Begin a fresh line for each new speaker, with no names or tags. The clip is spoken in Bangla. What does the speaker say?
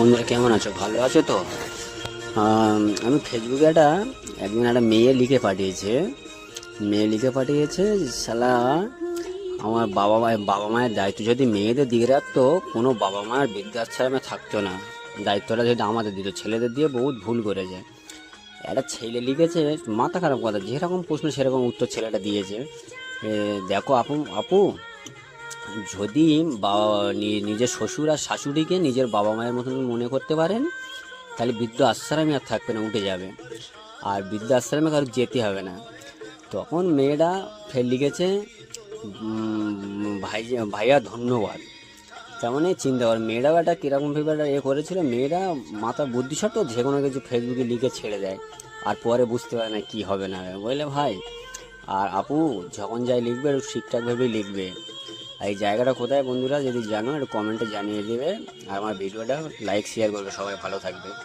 বন্ধুরা কেমন আছো? ভালো আছো তো? আমি ফেসবুকে একদিন একটা মেয়ে লিখে পাঠিয়েছে শালা, আমার বাবা মায়ের দায়িত্ব যদি মেয়েদের দিকে রাখতো, কোনো বাবা মায়ের বৃদ্ধাশ্রমে থাকতো না। দায়িত্বটা যদি আমাদের দিত, ছেলেদের দিয়ে বহুত ভুল করেছে। একটা ছেলে লিখেছে, মাথা খারাপ কথা, যেরকম প্রশ্ন সেরকম উত্তর ছেলেটা দিয়েছে। দেখো আপু আপু যদি নিজের শ্বশুর আর শাশুড়িকে নিজের বাবা মায়ের মতন মনে করতে পারেন, তাহলে বৃদ্ধ আশ্রমে আর থাকবে না, উঠে যাবে। আর বৃদ্ধ আশ্রমে কারো যেতে হবে না। তখন মেয়েটা ফের লিখেছে, ভাইয়া ধন্যবাদ। তেমন চিন্তা কর, মেয়েরাও একটা কীরকম ভেবে একটা করেছিল। মেয়েরা মাথা বুদ্ধি তো যে কোনো কিছু ফেসবুকে লিখে ছেড়ে দেয়, আর পরে বুঝতে পারে না কি হবে না হবে, বুঝলে ভাই। আর আপু যখন যাই লিখবে একটু ঠিকঠাকভাবেই লিখবে। আর এই জায়গাটা কোথায় বন্ধুরা যদি জানো, একটু কমেন্টে জানিয়ে দেবে। আর আমার ভিডিওটা লাইক শেয়ার করবে। সবাই ভালো থাকবে।